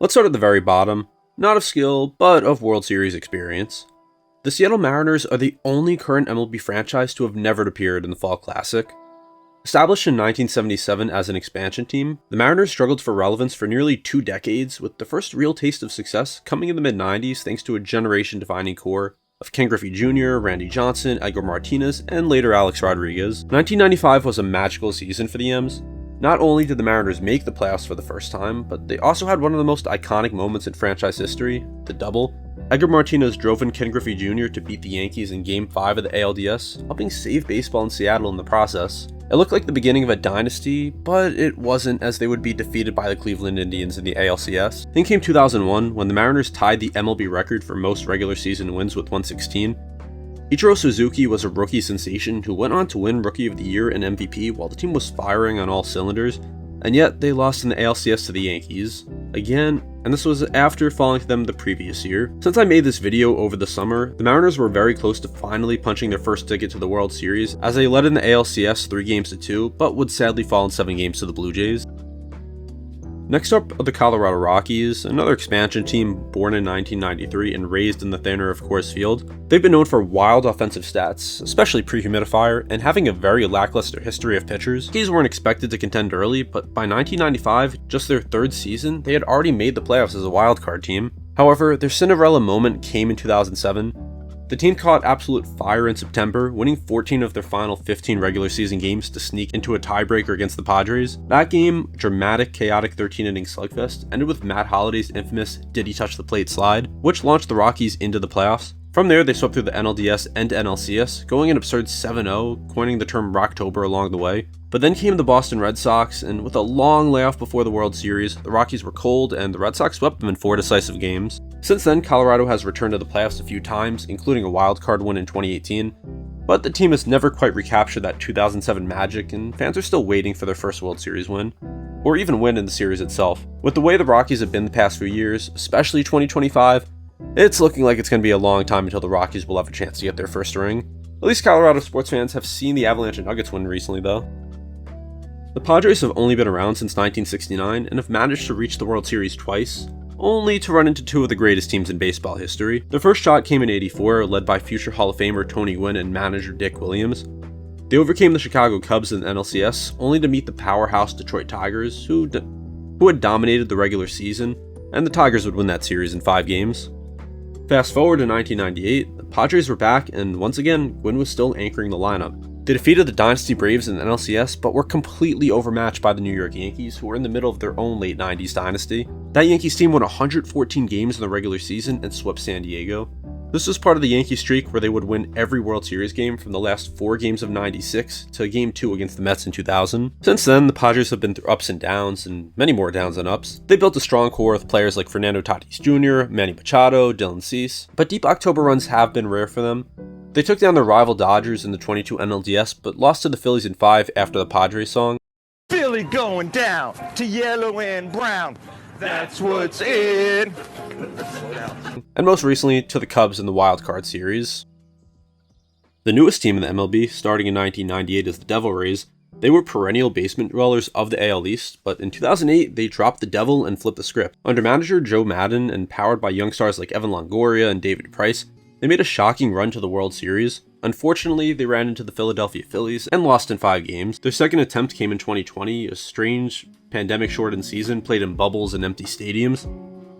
Let's start at the very bottom, not of skill, but of World Series experience. The Seattle Mariners are the only current MLB franchise to have never appeared in the Fall Classic. Established in 1977 as an expansion team, the Mariners struggled for relevance for nearly 2 decades, with the first real taste of success coming in the mid-90s thanks to a generation-defining core of Ken Griffey Jr., Randy Johnson, Edgar Martinez, and later Alex Rodriguez. 1995 was a magical season for the M's. Not only did the Mariners make the playoffs for the first time, but they also had one of the most iconic moments in franchise history, the double. Edgar Martinez drove in Ken Griffey Jr. to beat the Yankees in Game 5 of the ALDS, helping save baseball in Seattle in the process. It looked like the beginning of a dynasty, but it wasn't, as they would be defeated by the Cleveland Indians in the ALCS. Then came 2001, when the Mariners tied the MLB record for most regular season wins with 116. Ichiro Suzuki was a rookie sensation who went on to win Rookie of the Year and MVP while the team was firing on all cylinders, and yet they lost in the ALCS to the Yankees. Again, and this was after falling to them the previous year. Since I made this video over the summer, the Mariners were very close to finally punching their first ticket to the World Series, as they led in the ALCS 3-2, but would sadly fall in 7 games to the Blue Jays. Next up are the Colorado Rockies, another expansion team born in 1993 and raised in the thinner of Coors Field. They've been known for wild offensive stats, especially pre-humidifier, and having a very lackluster history of pitchers. Rockies weren't expected to contend early, but by 1995, just their 3rd season, they had already made the playoffs as a wildcard team. However, their Cinderella moment came in 2007. The team caught absolute fire in September, winning 14 of their final 15 regular season games to sneak into a tiebreaker against the Padres. That game, dramatic, chaotic 13-inning slugfest, ended with Matt Holliday's infamous "Did he touch the plate" slide, which launched the Rockies into the playoffs. From there, they swept through the NLDS and NLCS, going an absurd 7-0, coining the term Rocktober along the way. But then came the Boston Red Sox, and with a long layoff before the World Series, the Rockies were cold, and the Red Sox swept them in 4 decisive games. Since then, Colorado has returned to the playoffs a few times, including a wildcard win in 2018, but the team has never quite recaptured that 2007 magic, and fans are still waiting for their first World Series win, or even win in the series itself. With the way the Rockies have been the past few years, especially 2025, it's looking like it's going to be a long time until the Rockies will have a chance to get their first ring. At least Colorado sports fans have seen the Avalanche and Nuggets win recently, though. The Padres have only been around since 1969 and have managed to reach the World Series twice, only to run into 2 of the greatest teams in baseball history. Their first shot came in '84, led by future Hall of Famer Tony Gwynn and manager Dick Williams. They overcame the Chicago Cubs in the NLCS, only to meet the powerhouse Detroit Tigers, who had dominated the regular season, and the Tigers would win that series in 5 games. Fast forward to 1998, the Padres were back, and once again, Gwynn was still anchoring the lineup. They defeated the Dynasty Braves in the NLCS, but were completely overmatched by the New York Yankees, who were in the middle of their own late 90s dynasty. That Yankees team won 114 games in the regular season and swept San Diego. This was part of the Yankee streak where they would win every World Series game from the last 4 games of '96 to Game 2 against the Mets in 2000. Since then, the Padres have been through ups and downs, and many more downs than ups. They built a strong core with players like Fernando Tatis Jr., Manny Machado, Dylan Cease, but deep October runs have been rare for them. They took down their rival Dodgers in the 22 NLDS, but lost to the Phillies in 5 after the Padres song. Philly going down to yellow and brown. That's what's in. And most recently to the Cubs in the Wild Card Series. The newest team in the MLB, starting in 1998 as the Devil Rays, they were perennial basement dwellers of the AL East, but in 2008 they dropped the devil and flipped the script. Under manager Joe Maddon and powered by young stars like Evan Longoria and David Price, they made a shocking run to the World Series. Unfortunately, they ran into the Philadelphia Phillies and lost in 5 games. Their second attempt came in 2020, a strange, pandemic-shortened season played in bubbles and empty stadiums.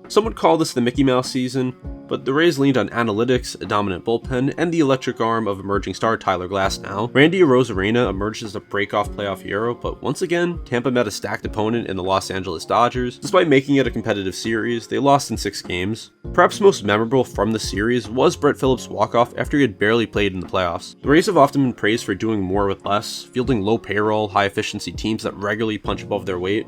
Some would call this the Mickey Mouse season, but the Rays leaned on analytics, a dominant bullpen, and the electric arm of emerging star Tyler Glasnow. Randy Arozarena emerged as a break-off playoff hero, but once again, Tampa met a stacked opponent in the Los Angeles Dodgers. Despite making it a competitive series, they lost in 6 games. Perhaps most memorable from the series was Brett Phillips' walk-off after he had barely played in the playoffs. The Rays have often been praised for doing more with less, fielding low-payroll, high-efficiency teams that regularly punch above their weight.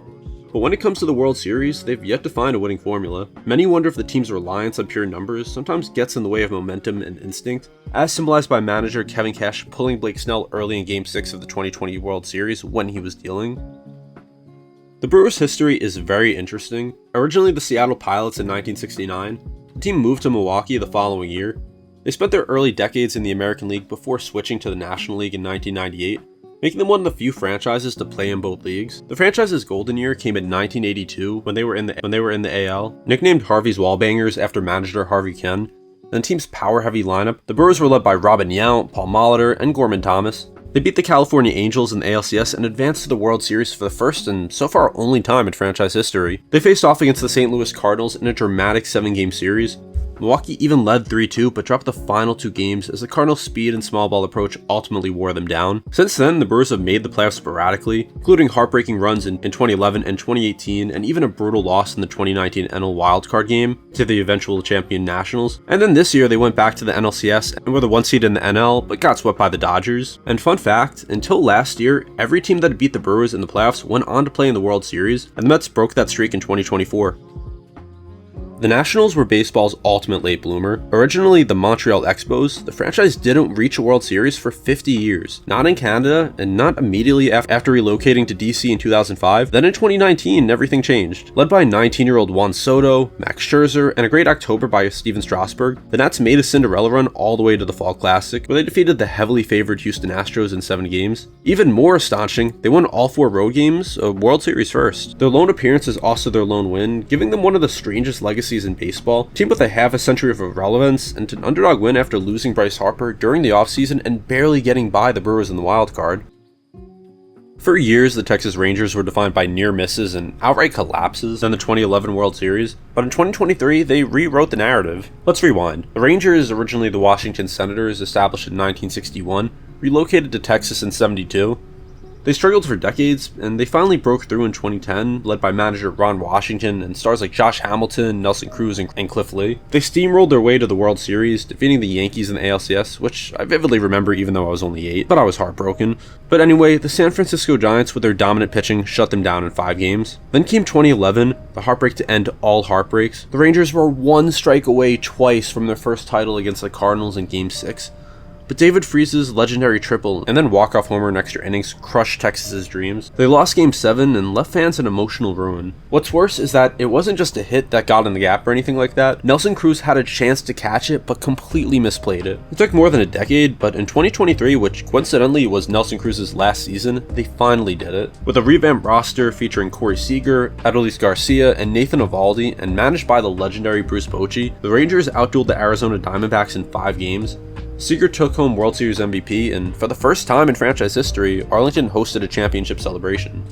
But when it comes to the World Series, they've yet to find a winning formula. Many wonder if the team's reliance on pure numbers sometimes gets in the way of momentum and instinct, as symbolized by manager Kevin Cash pulling Blake Snell early in Game 6 of the 2020 World Series when he was dealing. The Brewers' history is very interesting. Originally the Seattle Pilots in 1969, the team moved to Milwaukee the following year. They spent their early decades in the American League before switching to the National League in 1998. making them one of the few franchises to play in both leagues. The franchise's golden year came in 1982 when they were in the AL, nicknamed Harvey's Wallbangers after manager Harvey Kent. And the team's power-heavy lineup, the Brewers were led by Robin Yount, Paul Molitor, and Gorman Thomas. They beat the California Angels in the ALCS and advanced to the World Series for the first and so far only time in franchise history. They faced off against the St. Louis Cardinals in a dramatic 7-game series. Milwaukee even led 3-2 but dropped the final 2 games as the Cardinals' speed and small ball approach ultimately wore them down. Since then, the Brewers have made the playoffs sporadically, including heartbreaking runs in 2011 and 2018 and even a brutal loss in the 2019 NL wildcard game to the eventual champion Nationals. And then this year they went back to the NLCS and were the 1 seed in the NL but got swept by the Dodgers. And fun fact, until last year, every team that beat the Brewers in the playoffs went on to play in the World Series, and the Mets broke that streak in 2024. The Nationals were baseball's ultimate late bloomer. Originally the Montreal Expos, the franchise didn't reach a World Series for 50 years. Not in Canada, and not immediately after relocating to DC in 2005. Then in 2019, everything changed. Led by 19-year-old Juan Soto, Max Scherzer, and a great October by Steven Strasburg, the Nats made a Cinderella run all the way to the Fall Classic, where they defeated the heavily favored Houston Astros in 7 games. Even more astonishing, they won all 4 road games, a World Series first. Their lone appearance is also their lone win, giving them one of the strangest legacies in baseball. A team with a half a century of irrelevance, and an underdog win after losing Bryce Harper during the offseason and barely getting by the Brewers in the wild card. For years, the Texas Rangers were defined by near misses and outright collapses in the 2011 World Series, but in 2023, they rewrote the narrative. Let's rewind. The Rangers, originally the Washington Senators, established in 1961, relocated to Texas in 72. They struggled for decades, and they finally broke through in 2010, led by manager Ron Washington and stars like Josh Hamilton, Nelson Cruz, and Cliff Lee. They steamrolled their way to the World Series, defeating the Yankees in the ALCS, which I vividly remember even though I was only 8, but I was heartbroken. But anyway, the San Francisco Giants, with their dominant pitching, shut them down in 5 games. Then came 2011, the heartbreak to end all heartbreaks. The Rangers were 1 strike away twice from their first title against the Cardinals in Game 6. But David Freese's legendary triple and then walk-off homer in extra innings crushed Texas's dreams. They lost Game 7 and left fans in emotional ruin. What's worse is that it wasn't just a hit that got in the gap or anything like that. Nelson Cruz had a chance to catch it but completely misplayed it. It took more than a decade, but in 2023, which coincidentally was Nelson Cruz's last season, they finally did it. With a revamped roster featuring Corey Seager, Adolis Garcia, and Nathan Eovaldi, and managed by the legendary Bruce Bochy, the Rangers outdueled the Arizona Diamondbacks in 5 games. Seager took home World Series MVP, and for the first time in franchise history, Arlington hosted a championship celebration.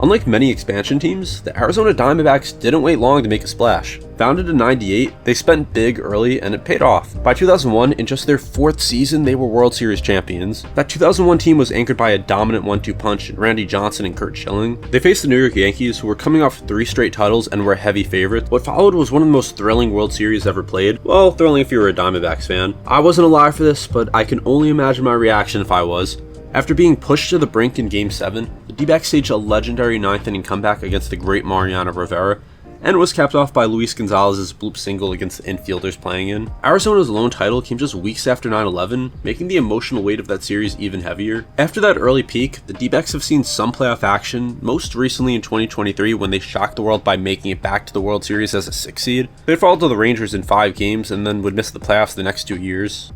Unlike many expansion teams, the Arizona Diamondbacks didn't wait long to make a splash. Founded in '98, they spent big early and it paid off. By 2001, in just their 4th season, they were World Series champions. That 2001 team was anchored by a dominant 1-2 punch in Randy Johnson and Curt Schilling. They faced the New York Yankees, who were coming off 3 straight titles and were heavy favorites. What followed was one of the most thrilling World Series ever played. Well, thrilling if you were a Diamondbacks fan. I wasn't alive for this, but I can only imagine my reaction if I was. After being pushed to the brink in Game 7, the D-backs staged a legendary 9th-inning comeback against the great Mariano Rivera, and was capped off by Luis Gonzalez's bloop single against the infielders playing in. Arizona's lone title came just weeks after 9/11, making the emotional weight of that series even heavier. After that early peak, the D-backs have seen some playoff action, most recently in 2023 when they shocked the world by making it back to the World Series as a 6 seed. They'd fall to the Rangers in 5 games and then would miss the playoffs the next 2 years.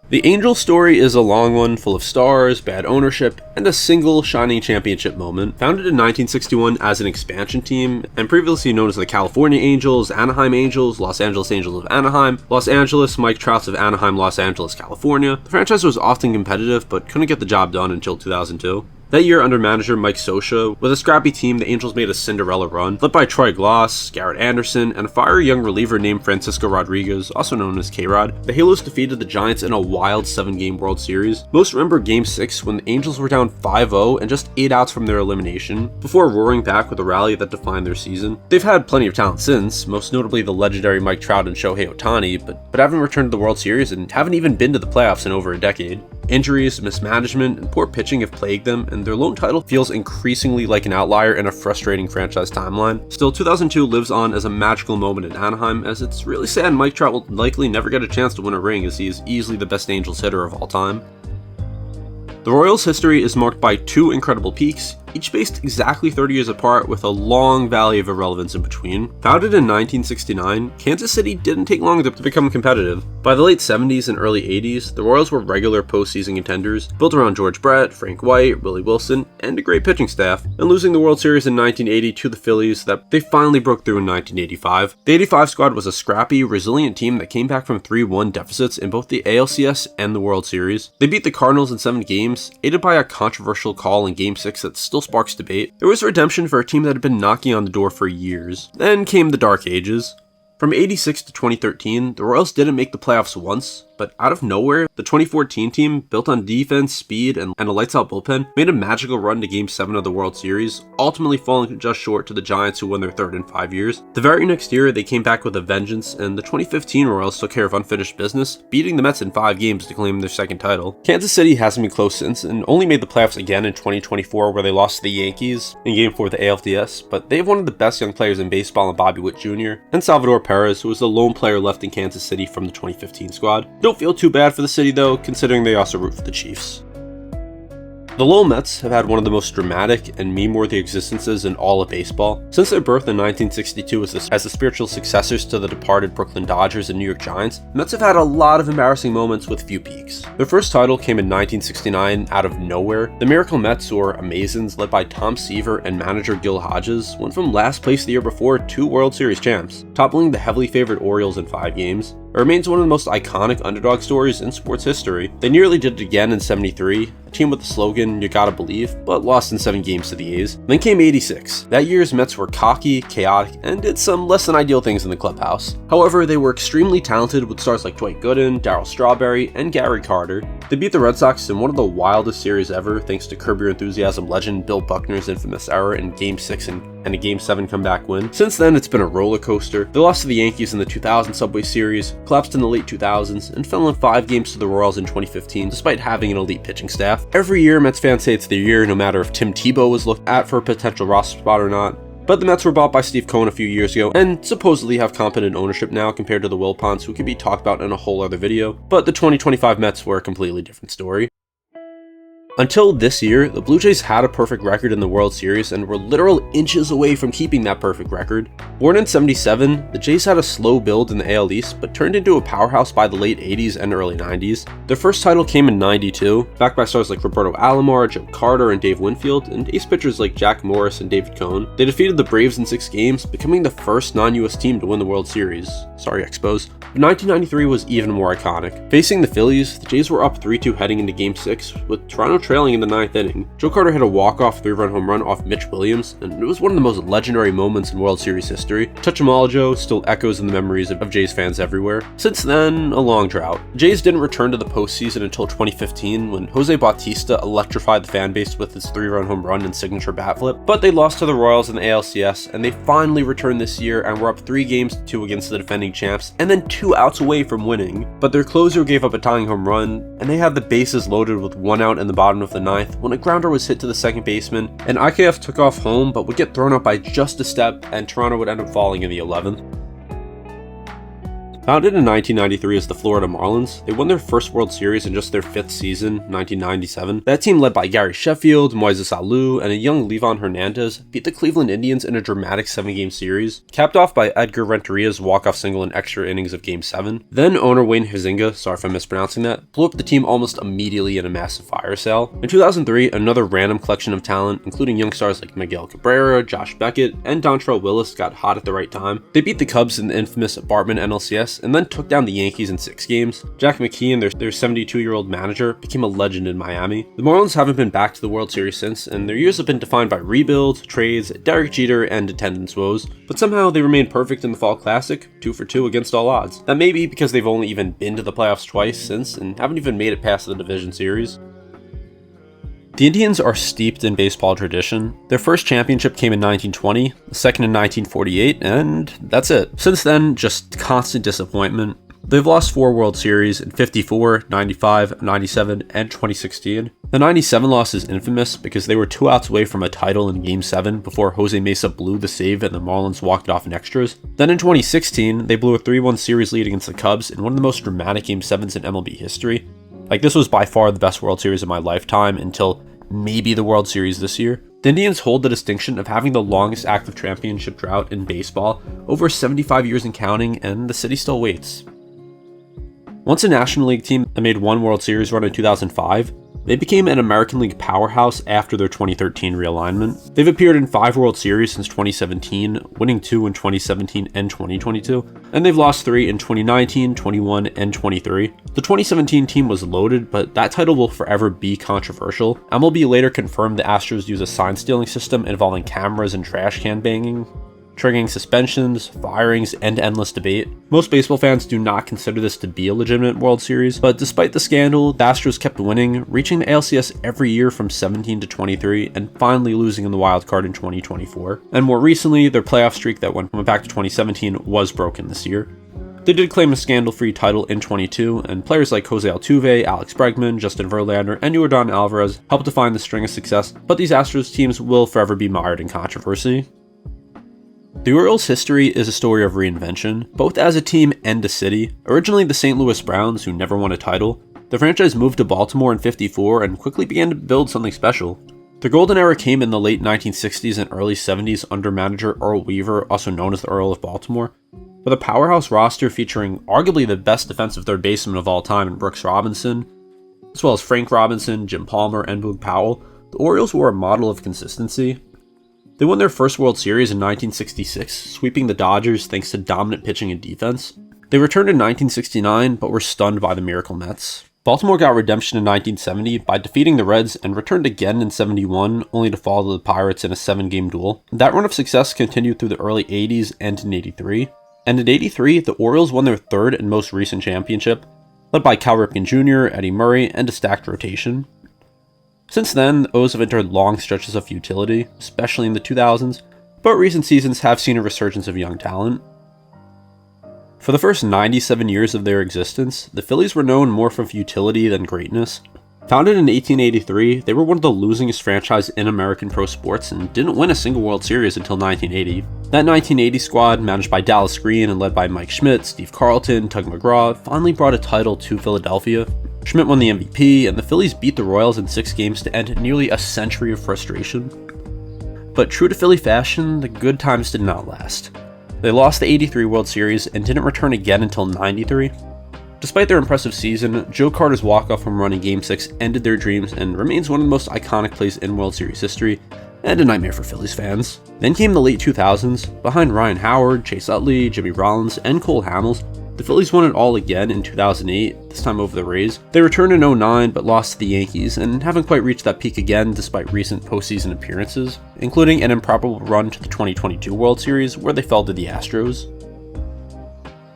The Angels story is a long one, full of stars, bad ownership, and a single shining championship moment. Founded in 1961 as an expansion team, and previously known as the California Angels, Anaheim Angels, Los Angeles Angels of Anaheim, Los Angeles Mike Trouts of Anaheim, Los Angeles, California, the franchise was often competitive but couldn't get the job done until 2002. That year, under manager Mike Scioscia, with a scrappy team, the Angels made a Cinderella run, led by Troy Glaus, Garrett Anderson, and a fiery young reliever named Francisco Rodriguez, also known as K-Rod. The Halos defeated the Giants in a wild 7-game World Series. Most remember Game 6 when the Angels were down 5-0 and just 8 outs from their elimination, before roaring back with a rally that defined their season. They've had plenty of talent since, most notably the legendary Mike Trout and Shohei Ohtani, but haven't returned to the World Series and haven't even been to the playoffs in over a decade. Injuries, mismanagement, and poor pitching have plagued them, and their lone title feels increasingly like an outlier in a frustrating franchise timeline. Still, 2002 lives on as a magical moment in Anaheim, as it's really sad Mike Trout will likely never get a chance to win a ring, as he is easily the best Angels hitter of all time. The Royals' history is marked by 2 incredible peaks, each spaced exactly 30 years apart with a long valley of irrelevance in between. Founded in 1969, Kansas City didn't take long to become competitive. By the late 70s and early 80s, the Royals were regular postseason contenders, built around George Brett, Frank White, Willie Wilson, and a great pitching staff, and losing the World Series in 1980 to the Phillies that they finally broke through in 1985. The 85 squad was a scrappy, resilient team that came back from 3-1 deficits in both the ALCS and the World Series. They beat the Cardinals in 7 games, aided by a controversial call in Game 6 that still sparks debate. There was redemption for a team that had been knocking on the door for years. Then came the Dark Ages. From 86 to 2013, the Royals didn't make the playoffs once, but out of nowhere, the 2014 team, built on defense, speed, and a lights-out bullpen, made a magical run to Game 7 of the World Series, ultimately falling just short to the Giants, who won their third in 5 years. The very next year, they came back with a vengeance, and the 2015 Royals took care of unfinished business, beating the Mets in 5 games to claim their second title. Kansas City hasn't been close since, and only made the playoffs again in 2024, where they lost to the Yankees in Game 4 of the ALDS, but they have one of the best young players in baseball in Bobby Witt Jr., and Salvador Perez, who was the lone player left in Kansas City from the 2015 squad. Don't feel too bad for the city though, considering they also root for the Chiefs. The Lowell Mets have had one of the most dramatic and meme-worthy existences in all of baseball. Since their birth in 1962 as the spiritual successors to the departed Brooklyn Dodgers and New York Giants, the Mets have had a lot of embarrassing moments with few peaks. Their first title came in 1969 out of nowhere. The Miracle Mets, or Amazons, led by Tom Seaver and manager Gil Hodges, went from last place the year before to World Series champs, toppling the heavily favored Orioles in 5 games. It remains one of the most iconic underdog stories in sports history. They nearly did it again in 73, a team with the slogan, "You gotta believe," but lost in 7 games to the A's. Then came 86. That year's Mets were cocky, chaotic, and did some less than ideal things in the clubhouse. However, they were extremely talented with stars like Dwight Gooden, Darryl Strawberry, and Gary Carter. They beat the Red Sox in one of the wildest series ever thanks to Curb Your Enthusiasm legend Bill Buckner's infamous error in Game 6 and a Game 7 comeback win. Since then, it's been a roller coaster. They lost to the Yankees in the 2000 Subway Series, collapsed in the late 2000s, and fell in 5 games to the Royals in 2015 despite having an elite pitching staff. Every year, Mets fans say it's their year, no matter if Tim Tebow was looked at for a potential roster spot or not. But the Mets were bought by Steve Cohen a few years ago, and supposedly have competent ownership now compared to the Wilpons, who could be talked about in a whole other video. But the 2025 Mets were a completely different story. Until this year, the Blue Jays had a perfect record in the World Series and were literal inches away from keeping that perfect record. Born in 77, the Jays had a slow build in the AL East, but turned into a powerhouse by the late 80s and early 90s. Their first title came in 92, backed by stars like Roberto Alomar, Joe Carter, and Dave Winfield, and ace pitchers like Jack Morris and David Cohn. They defeated the Braves in 6 games, becoming the first non-US team to win the World Series. Sorry, Expos. But 1993 was even more iconic. Facing the Phillies, the Jays were up 3-2 heading into Game 6, with Toronto trailing in the 9th inning. Joe Carter hit a walk-off 3-run home run off Mitch Williams, and it was one of the most legendary moments in World Series history. Touch 'em all, Joe still echoes in the memories of Jays fans everywhere. Since then, a long drought. The Jays didn't return to the postseason until 2015, when Jose Bautista electrified the fan base with his 3-run home run and signature bat flip, but they lost to the Royals in the ALCS, and they finally returned this year and were up 3 games to 2 against the defending champs, and then 2 outs away from winning. But their closer gave up a tying home run, and they had the bases loaded with 1 out in the bottom of the 9th when a grounder was hit to the second baseman, and IKF took off home but would get thrown out by just a step, and Toronto would end up falling in the 11th. Founded in 1993 as the Florida Marlins, they won their first World Series in just their 5th season, 1997. That team, led by Gary Sheffield, Moises Alou, and a young Livan Hernandez, beat the Cleveland Indians in a dramatic 7-game series, capped off by Edgar Renteria's walk-off single in extra innings of Game 7. Then owner Wayne Huizinga, sorry if I'm mispronouncing that, blew up the team almost immediately in a massive fire sale. In 2003, another random collection of talent, including young stars like Miguel Cabrera, Josh Beckett, and Dontrelle Willis, got hot at the right time. They beat the Cubs in the infamous Bartman NLCS, and then took down the Yankees in 6 games. Jack McKeon, their 72-year-old manager, became a legend in Miami. The Marlins haven't been back to the World Series since, and their years have been defined by rebuild, trades, Derek Jeter, and attendance woes. But somehow they remain perfect in the Fall Classic, 2 for 2 against all odds. That may be because they've only even been to the playoffs twice since, and haven't even made it past the division series. The Indians are steeped in baseball tradition. Their first championship came in 1920, the second in 1948, and that's it. Since then, just constant disappointment. They've lost 4 World Series in 54, 95, 97, and 2016. The 97 loss is infamous because they were 2 outs away from a title in Game 7 before Jose Mesa blew the save and the Marlins walked it off in extras. Then in 2016, they blew a 3-1 series lead against the Cubs in one of the most dramatic Game 7s in MLB history. Like, this was by far the best World Series of my lifetime until maybe the World Series this year. The Indians hold the distinction of having the longest active championship drought in baseball, over 75 years and counting, and the city still waits. Once a National League team that made one World Series run in 2005, they became an American League powerhouse after their 2013 realignment. They've appeared in 5 World Series since 2017, winning 2 in 2017 and 2022, and they've lost 3 in 2019, 21, and 23. The 2017 team was loaded, but that title will forever be controversial. MLB later confirmed the Astros use a sign-stealing system involving cameras and trash can banging, triggering suspensions, firings, and endless debate. Most baseball fans do not consider this to be a legitimate World Series, but despite the scandal, the Astros kept winning, reaching the ALCS every year from 17 to 23, and finally losing in the wild card in 2024. And more recently, their playoff streak that went back to 2017 was broken this year. They did claim a scandal-free title in 22, and players like Jose Altuve, Alex Bregman, Justin Verlander, and Yordan Alvarez helped define the string of success, but these Astros teams will forever be mired in controversy. The Orioles' history is a story of reinvention, both as a team and a city. Originally the St. Louis Browns, who never won a title, the franchise moved to Baltimore in '54 and quickly began to build something special. The golden era came in the late 1960s and early 70s under manager Earl Weaver, also known as the Earl of Baltimore, with a powerhouse roster featuring arguably the best defensive third baseman of all time in Brooks Robinson, as well as Frank Robinson, Jim Palmer, and Boog Powell. The Orioles were a model of consistency. They won their first World Series in 1966, sweeping the Dodgers thanks to dominant pitching and defense. They returned in 1969, but were stunned by the Miracle Mets. Baltimore got redemption in 1970 by defeating the Reds and returned again in 71, only to fall to the Pirates in a 7-game duel. That run of success continued through the early 80s and in 83. And in 83, the Orioles won their third and most recent championship, led by Cal Ripken Jr., Eddie Murray, and a stacked rotation. Since then, the O's have entered long stretches of futility, especially in the 2000s, but recent seasons have seen a resurgence of young talent. For the first 97 years of their existence, the Phillies were known more for futility than greatness. Founded in 1883, they were one of the losingest franchises in American pro sports and didn't win a single World Series until 1980. That 1980 squad, managed by Dallas Green and led by Mike Schmidt, Steve Carlton, Tug McGraw, finally brought a title to Philadelphia. Schmidt won the MVP, and the Phillies beat the Royals in 6 games to end nearly a century of frustration. But true to Philly fashion, the good times did not last. They lost the 83 World Series and didn't return again until 93. Despite their impressive season, Joe Carter's walk-off home run in Game 6 ended their dreams and remains one of the most iconic plays in World Series history, and a nightmare for Phillies fans. Then came the late 2000s. Behind Ryan Howard, Chase Utley, Jimmy Rollins, and Cole Hamels, the Phillies won it all again in 2008, this time over the Rays. They returned in 2009 but lost to the Yankees and haven't quite reached that peak again despite recent postseason appearances, including an improbable run to the 2022 World Series where they fell to the Astros.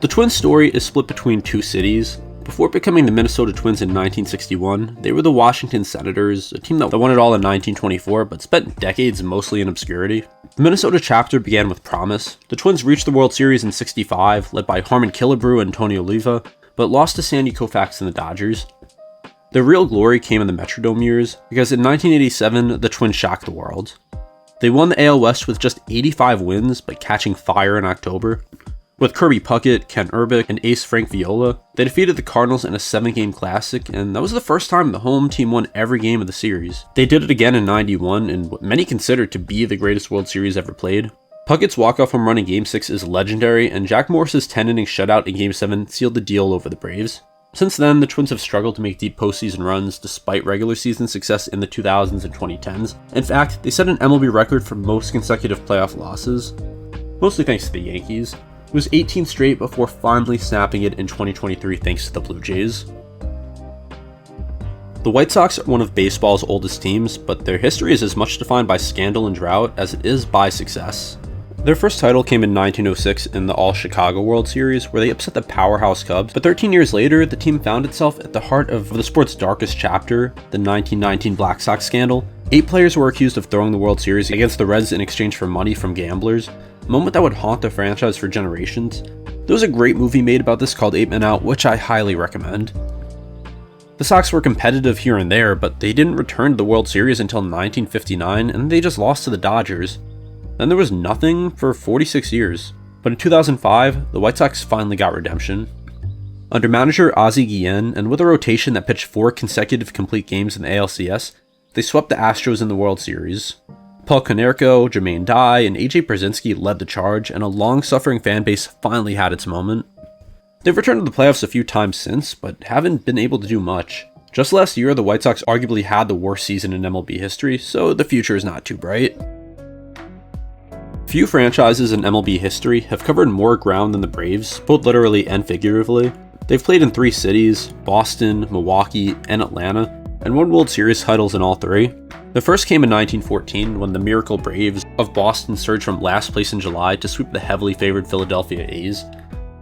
The Twins' story is split between 2 cities. Before becoming the Minnesota Twins in 1961, they were the Washington Senators, a team that won it all in 1924 but spent decades mostly in obscurity. The Minnesota chapter began with promise. The Twins reached the World Series in '65, led by Harmon Killebrew and Tony Oliva, but lost to Sandy Koufax and the Dodgers. Their real glory came in the Metrodome years, because in 1987, the Twins shocked the world. They won the AL West with just 85 wins, but catching fire in October. With Kirby Puckett, Ken Urbick, and ace Frank Viola, they defeated the Cardinals in a 7-game classic, and that was the first time the home team won every game of the series. They did it again in '91 in what many consider to be the greatest World Series ever played. Puckett's walk-off home run in Game 6 is legendary, and Jack Morris's 10-inning shutout in Game 7 sealed the deal over the Braves. Since then, the Twins have struggled to make deep postseason runs despite regular season success in the 2000s and 2010s. In fact, they set an MLB record for most consecutive playoff losses, mostly thanks to the Yankees. It was 18 straight before finally snapping it in 2023 thanks to the Blue Jays. The White Sox are one of baseball's oldest teams, but their history is as much defined by scandal and drought as it is by success. Their first title came in 1906 in the All-Chicago World Series, where they upset the powerhouse Cubs, but 13 years later, the team found itself at the heart of the sport's darkest chapter, the 1919 Black Sox scandal. 8 players were accused of throwing the World Series against the Reds in exchange for money from gamblers, a moment that would haunt the franchise for generations. There was a great movie made about this called 8 Men Out, which I highly recommend. The Sox were competitive here and there, but they didn't return to the World Series until 1959, and they just lost to the Dodgers. Then there was nothing for 46 years. But in 2005, the White Sox finally got redemption. Under manager Ozzie Guillen, and with a rotation that pitched 4 consecutive complete games in the ALCS, they swept the Astros in the World Series. Paul Konerko, Jermaine Dye, and AJ Pierzynski led the charge, and a long-suffering fan base finally had its moment. They've returned to the playoffs a few times since, but haven't been able to do much. Just last year, the White Sox arguably had the worst season in MLB history, so the future is not too bright. Few franchises in MLB history have covered more ground than the Braves, both literally and figuratively. They've played in 3 cities, Boston, Milwaukee, and Atlanta, and won World Series titles in all 3. The first came in 1914 when the Miracle Braves of Boston surged from last place in July to sweep the heavily favored Philadelphia A's.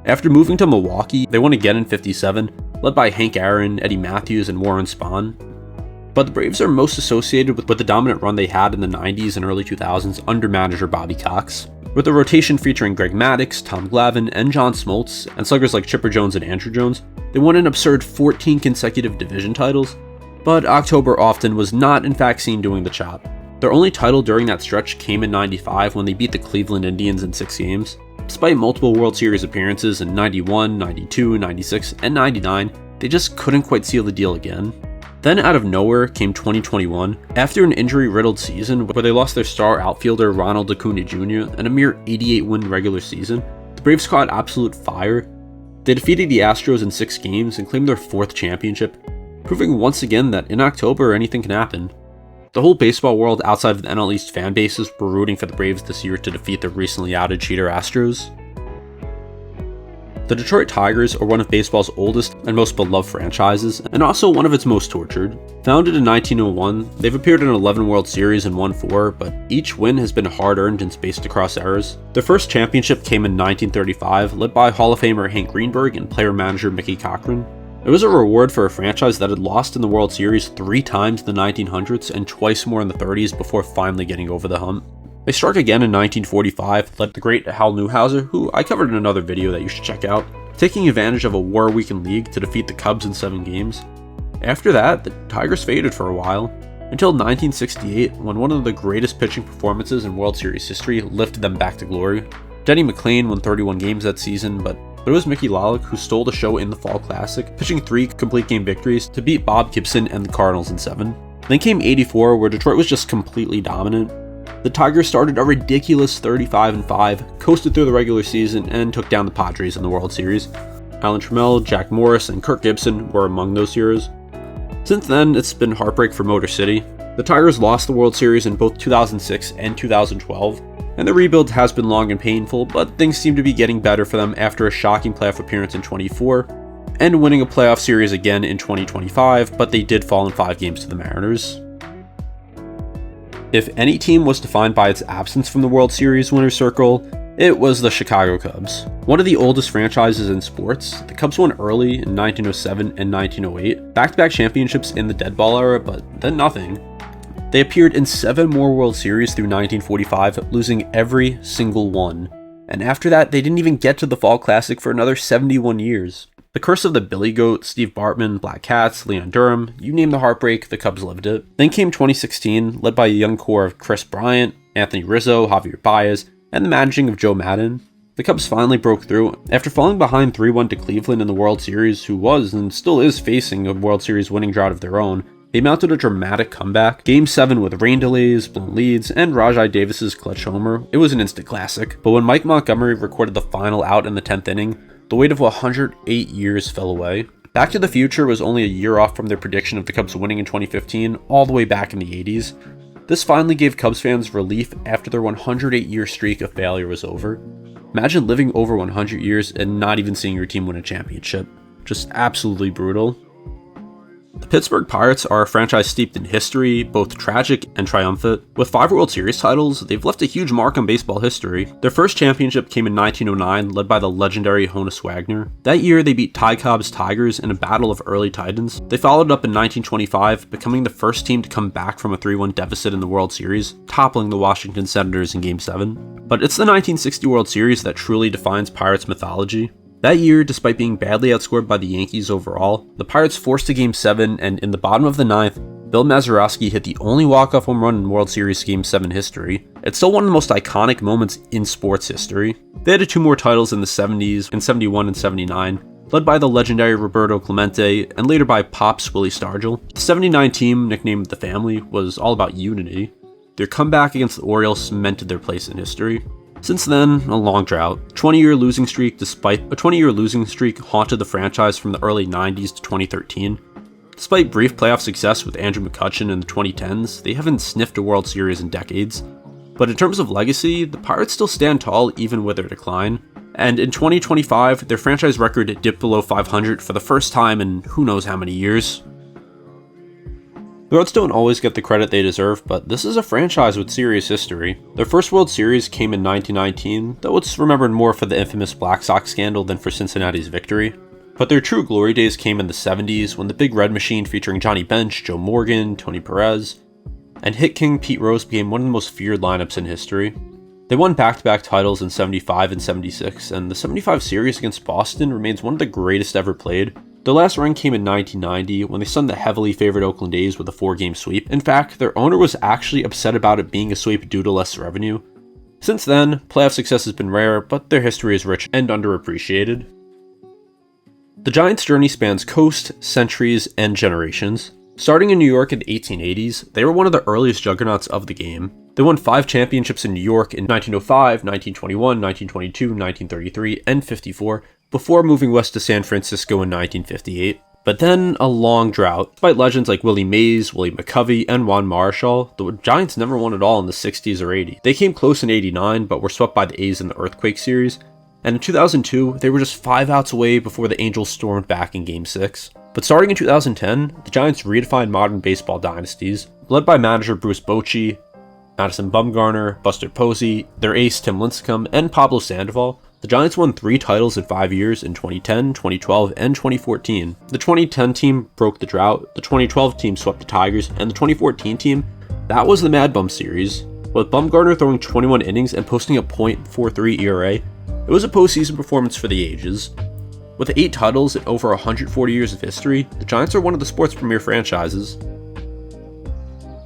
After moving to Milwaukee, they won again in 57, led by Hank Aaron, Eddie Matthews, and Warren Spahn. But the Braves are most associated with the dominant run they had in the 90s and early 2000s under manager Bobby Cox. With a rotation featuring Greg Maddux, Tom Glavine, and John Smoltz, and sluggers like Chipper Jones and Andrew Jones, they won an absurd 14 consecutive division titles. But October often was not in fact seen doing the chop. Their only title during that stretch came in 95 when they beat the Cleveland Indians in 6 games. Despite multiple World Series appearances in 91, 92, 96, and 99, they just couldn't quite seal the deal again. Then out of nowhere came 2021, after an injury-riddled season where they lost their star outfielder Ronald Acuna Jr. and a mere 88-win regular season. The Braves caught absolute fire. They defeated the Astros in 6 games and claimed their 4th championship, proving once again that in October anything can happen. The whole baseball world outside of the NL East fan bases were rooting for the Braves this year to defeat the recently outed cheater Astros. The Detroit Tigers are one of baseball's oldest and most beloved franchises, and also one of its most tortured. Founded in 1901, they've appeared in 11 World Series and won 4, but each win has been hard-earned and spaced across eras. Their first championship came in 1935, led by Hall of Famer Hank Greenberg and player-manager Mickey Cochran. It was a reward for a franchise that had lost in the World Series 3 times in the 1900s and twice more in the 30s before finally getting over the hump. They struck again in 1945, led the great Hal Newhouser, who I covered in another video that you should check out, taking advantage of a war-weakened league to defeat the Cubs in 7 games. After that, the Tigers faded for a while, until 1968 when one of the greatest pitching performances in World Series history lifted them back to glory. Denny McLain won 31 games that season, but it was Mickey Lalick who stole the show in the Fall Classic, pitching 3 complete game victories to beat Bob Gibson and the Cardinals in 7. Then came 84, where Detroit was just completely dominant. The Tigers started a ridiculous 35-5, coasted through the regular season, and took down the Padres in the World Series. Alan Trammell, Jack Morris, and Kirk Gibson were among those heroes. Since then, it's been heartbreak for Motor City. The Tigers lost the World Series in both 2006 and 2012, and the rebuild has been long and painful, but things seem to be getting better for them after a shocking playoff appearance in 24, and winning a playoff series again in 2025, but they did fall in 5 games to the Mariners. If any team was defined by its absence from the World Series winner's circle, it was the Chicago Cubs. One of the oldest franchises in sports, the Cubs won early in 1907 and 1908, back-to-back championships in the dead ball era, but then nothing. They appeared in 7 more World Series through 1945, losing every single one. And after that, they didn't even get to the Fall Classic for another 71 years. The curse of the Billy Goat, Steve Bartman, Black Cats, Leon Durham, you name the heartbreak, the Cubs lived it. Then came 2016, led by a young core of Chris Bryant, Anthony Rizzo, Javier Baez, and the managing of Joe Maddon. The Cubs finally broke through. After falling behind 3-1 to Cleveland in the World Series, who was and still is facing a World Series winning drought of their own, they mounted a dramatic comeback. Game 7 with rain delays, blown leads, and Rajai Davis's clutch homer. It was an instant classic. But when Mike Montgomery recorded the final out in the 10th inning, the weight of 108 years fell away. Back to the Future was only a year off from their prediction of the Cubs winning in 2015, all the way back in the 80s. This finally gave Cubs fans relief after their 108-year streak of failure was over. Imagine living over 100 years and not even seeing your team win a championship. Just absolutely brutal. The Pittsburgh Pirates are a franchise steeped in history, both tragic and triumphant. With 5 World Series titles, they've left a huge mark on baseball history. Their first championship came in 1909, led by the legendary Honus Wagner. That year, they beat Ty Cobb's Tigers in a battle of early titans. They followed up in 1925, becoming the first team to come back from a 3-1 deficit in the World Series, toppling the Washington Senators in Game 7. But it's the 1960 World Series that truly defines Pirates mythology. That year, despite being badly outscored by the Yankees overall, the Pirates forced a Game 7, and in the bottom of the 9th, Bill Mazeroski hit the only walk-off home run in World Series Game 7 history. It's still one of the most iconic moments in sports history. They had 2 more titles in the 70s, in 71 and 79, led by the legendary Roberto Clemente, and later by Pops Willie Stargell. The 79 team, nicknamed the Family, was all about unity. Their comeback against the Orioles cemented their place in history. Since then, a long drought. 20-year losing streak despite a 20-year losing streak haunted the franchise from the early 90s to 2013. Despite brief playoff success with Andrew McCutchen in the 2010s, they haven't sniffed a World Series in decades. But in terms of legacy, the Pirates still stand tall even with their decline. And in 2025, their franchise record dipped below 500 for the first time in who knows how many years. The Reds don't always get the credit they deserve, but this is a franchise with serious history. Their first World Series came in 1919, though it's remembered more for the infamous Black Sox scandal than for Cincinnati's victory. But their true glory days came in the 70s, when the Big Red Machine featuring Johnny Bench, Joe Morgan, Tony Perez, and hit king Pete Rose became one of the most feared lineups in history. They won back-to-back titles in 75 and 76, and the 75 series against Boston remains one of the greatest ever played. Their last run came in 1990, when they stunned the heavily favored Oakland A's with a 4-game sweep. In fact, their owner was actually upset about it being a sweep due to less revenue. Since then, playoff success has been rare, but their history is rich and underappreciated. The Giants' journey spans coast, centuries, and generations. Starting in New York in the 1880s, they were one of the earliest juggernauts of the game. They won 5 championships in New York in 1905, 1921, 1922, 1933, and 54, before moving west to San Francisco in 1958. But then, a long drought. Despite legends like Willie Mays, Willie McCovey, and Juan Marichal, the Giants never won at all in the 60s or 80s. They came close in 89, but were swept by the A's in the Earthquake series. And in 2002, they were just 5 outs away before the Angels stormed back in Game 6. But starting in 2010, the Giants redefined modern baseball dynasties. Led by manager Bruce Bochy, Madison Bumgarner, Buster Posey, their ace Tim Lincecum, and Pablo Sandoval, the Giants won 3 titles in 5 years in 2010, 2012, and 2014. The 2010 team broke the drought, the 2012 team swept the Tigers, and the 2014 team, that was the Mad Bum series. With Bumgarner throwing 21 innings and posting a .43 ERA, it was a postseason performance for the ages. With 8 titles and over 140 years of history, the Giants are one of the sport's premier franchises.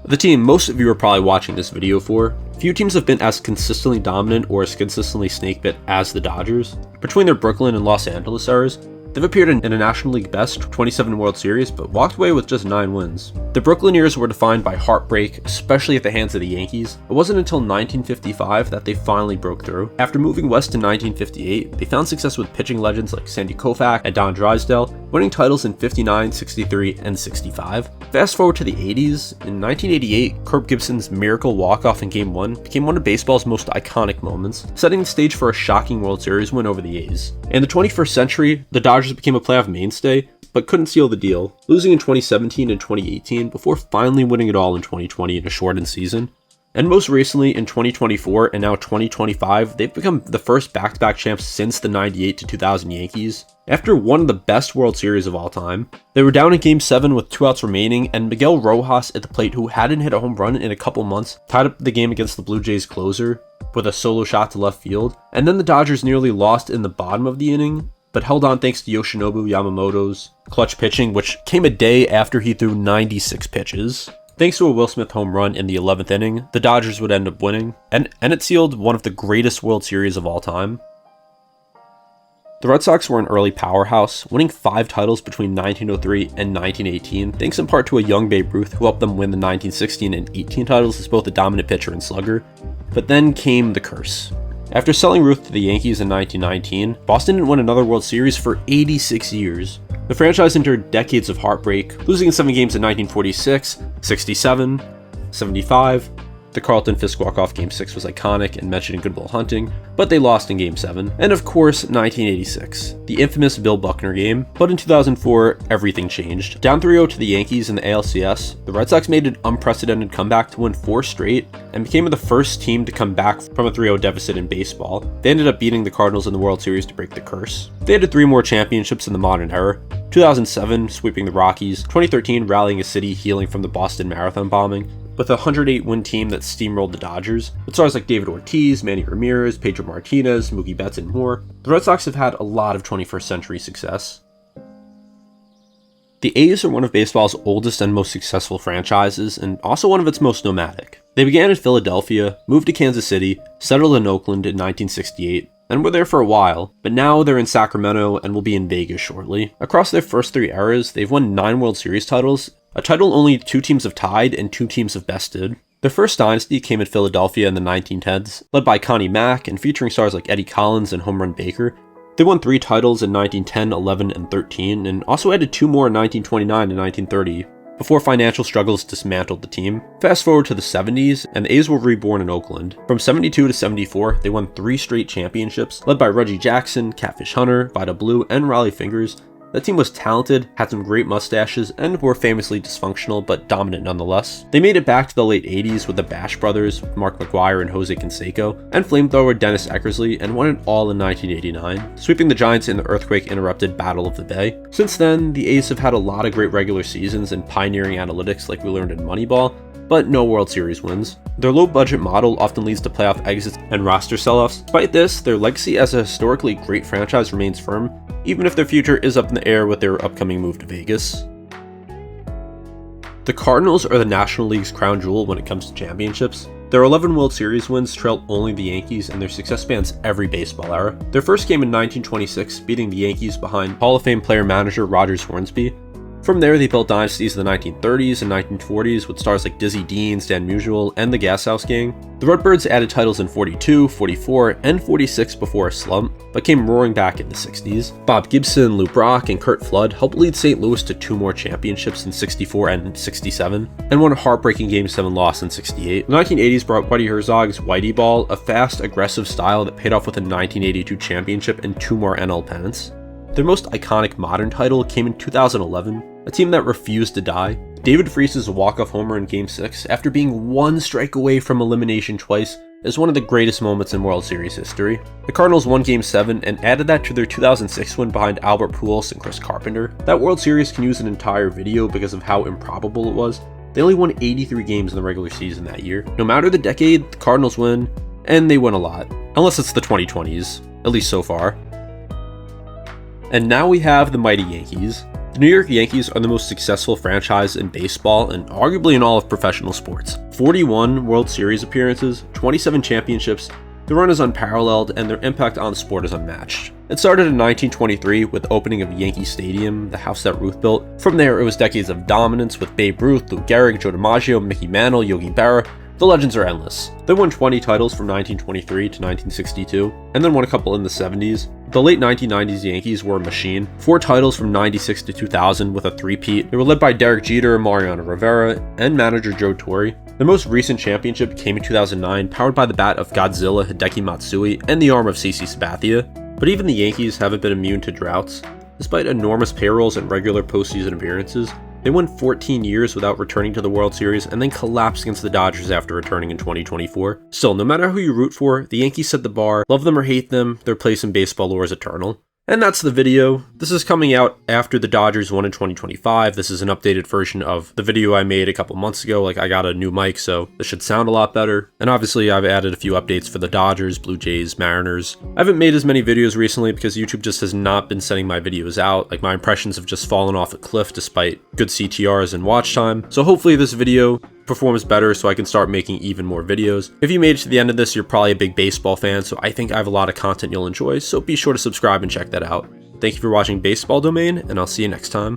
The team most of you are probably watching this video for, few teams have been as consistently dominant or as consistently snakebit as the Dodgers. Between their Brooklyn and Los Angeles eras, they've appeared in a National League best 27 World Series, but walked away with just 9 wins. The Brooklyn years were defined by heartbreak, especially at the hands of the Yankees. It wasn't until 1955 that they finally broke through. After moving west in 1958, they found success with pitching legends like Sandy Koufax and Don Drysdale, winning titles in 59, 63, and 65. Fast forward to the 80s, in 1988, Kirk Gibson's miracle walk-off in Game 1 became one of baseball's most iconic moments, setting the stage for a shocking World Series win over the A's. In the 21st century, the Dodgers became a playoff mainstay, but couldn't seal the deal, losing in 2017 and 2018 before finally winning it all in 2020 in a shortened season. And most recently, in 2024 and now 2025, they've become the first back-to-back champs since the 98 to 2000 Yankees. After one of the best World Series of all time, they were down in Game 7 with 2 outs remaining, and Miguel Rojas at the plate, who hadn't hit a home run in a couple months, tied up the game against the Blue Jays closer with a solo shot to left field. And then the Dodgers nearly lost in the bottom of the inning, but held on thanks to Yoshinobu Yamamoto's clutch pitching, which came a day after he threw 96 pitches. Thanks to a Will Smith home run in the 11th inning, the Dodgers would end up winning, and it sealed one of the greatest World Series of all time. The Red Sox were an early powerhouse, winning 5 titles between 1903 and 1918, thanks in part to a young Babe Ruth who helped them win the 1916 and 18 titles as both a dominant pitcher and slugger. But then came the curse. After selling Ruth to the Yankees in 1919, Boston didn't win another World Series for 86 years. The franchise endured decades of heartbreak, losing in 7 games in 1946, 67, 75. The Carlton Fisk walk-off Game 6 was iconic and mentioned in Good Will Hunting, but they lost in Game 7. And of course, 1986, the infamous Bill Buckner game. But in 2004, everything changed. Down 3-0 to the Yankees in the ALCS, the Red Sox made an unprecedented comeback to win 4 straight and became the first team to come back from a 3-0 deficit in baseball. They ended up beating the Cardinals in the World Series to break the curse. They added 3 more championships in the modern era. 2007, sweeping the Rockies. 2013, rallying a city healing from the Boston Marathon bombing, with a 108-win team that steamrolled the Dodgers, with stars like David Ortiz, Manny Ramirez, Pedro Martinez, Mookie Betts, and more. The Red Sox have had a lot of 21st century success. The A's are one of baseball's oldest and most successful franchises, and also one of its most nomadic. They began in Philadelphia, moved to Kansas City, settled in Oakland in 1968, and were there for a while, but now they're in Sacramento and will be in Vegas shortly. Across their first 3 eras, they've won 9 World Series titles, a title only 2 teams have tied and 2 teams have bested. Their first dynasty came in Philadelphia in the 1910s, led by Connie Mack and featuring stars like Eddie Collins and Home Run Baker. They won 3 titles in 1910, 11, and 13, and also added 2 more in 1929 and 1930, before financial struggles dismantled the team. Fast forward to the 70s, and the A's were reborn in Oakland. From 72 to 74, they won 3 straight championships, led by Reggie Jackson, Catfish Hunter, Vida Blue, and Raleigh Fingers. The team was talented, had some great mustaches, and were famously dysfunctional, but dominant nonetheless. They made it back to the late 80s with the Bash brothers, Mark McGwire and Jose Canseco, and flamethrower Dennis Eckersley, and won it all in 1989, sweeping the Giants in the earthquake-interrupted Battle of the Bay. Since then, the A's have had a lot of great regular seasons and pioneering analytics like we learned in Moneyball, but no World Series wins. Their low-budget model often leads to playoff exits and roster sell-offs. Despite this, their legacy as a historically great franchise remains firm, even if their future is up in the air with their upcoming move to Vegas. The Cardinals are the National League's crown jewel when it comes to championships. Their 11 World Series wins trail only the Yankees, and their success spans every baseball era. Their first came in 1926, beating the Yankees behind Hall of Fame player-manager Rogers Hornsby. From there, they built dynasties in the 1930s and 1940s with stars like Dizzy Dean, Stan Musial, and the Gas House Gang. The Redbirds added titles in 42, 44, and 46 before a slump, but came roaring back in the 60s. Bob Gibson, Lou Brock, and Curt Flood helped lead St. Louis to 2 more championships in 64 and 67, and won a heartbreaking Game 7 loss in 68. The 1980s brought Whitey Herzog's Whitey Ball, a fast, aggressive style that paid off with a 1982 championship and 2 more NL pennants. Their most iconic modern title came in 2011, a team that refused to die. David Freese's walk-off homer in Game 6, after being 1 strike away from elimination twice, is one of the greatest moments in World Series history. The Cardinals won Game 7 and added that to their 2006 win behind Albert Pujols and Chris Carpenter. That World Series can use an entire video because of how improbable it was. They only won 83 games in the regular season that year. No matter the decade, the Cardinals win, and they win a lot. Unless it's the 2020s, at least so far. And now we have the mighty Yankees. The New York Yankees are the most successful franchise in baseball and arguably in all of professional sports. 41 World Series appearances, 27 championships, the run is unparalleled and their impact on the sport is unmatched. It started in 1923 with the opening of Yankee Stadium, the house that Ruth built. From there, it was decades of dominance with Babe Ruth, Lou Gehrig, Joe DiMaggio, Mickey Mantle, Yogi Berra. The legends are endless. They won 20 titles from 1923 to 1962, and then won a couple in the 70s. The late 1990s Yankees were a machine. 4 titles from 96 to 2000 with a three-peat. They were led by Derek Jeter, Mariano Rivera, and manager Joe Torre. Their most recent championship came in 2009, powered by the bat of Godzilla Hideki Matsui and the arm of CC Sabathia. But even the Yankees haven't been immune to droughts. Despite enormous payrolls and regular postseason appearances, they went 14 years without returning to the World Series and then collapsed against the Dodgers after returning in 2024. Still, no matter who you root for, the Yankees set the bar. Love them or hate them, their place in baseball lore is eternal. And that's the video. This is coming out after the Dodgers won in 2025. This is an updated version of the video I made a couple months ago. I got a new mic, so this should sound a lot better. And obviously, I've added a few updates for the Dodgers, Blue Jays, Mariners. I haven't made as many videos recently because YouTube just has not been sending my videos out. My impressions have just fallen off a cliff despite good CTRs and watch time. So hopefully this video performs better so I can start making even more videos. If you made it to the end of this, you're probably a big baseball fan, so I think I have a lot of content you'll enjoy, so be sure to subscribe and check that out. Thank you for watching Baseball Domain, and I'll see you next time.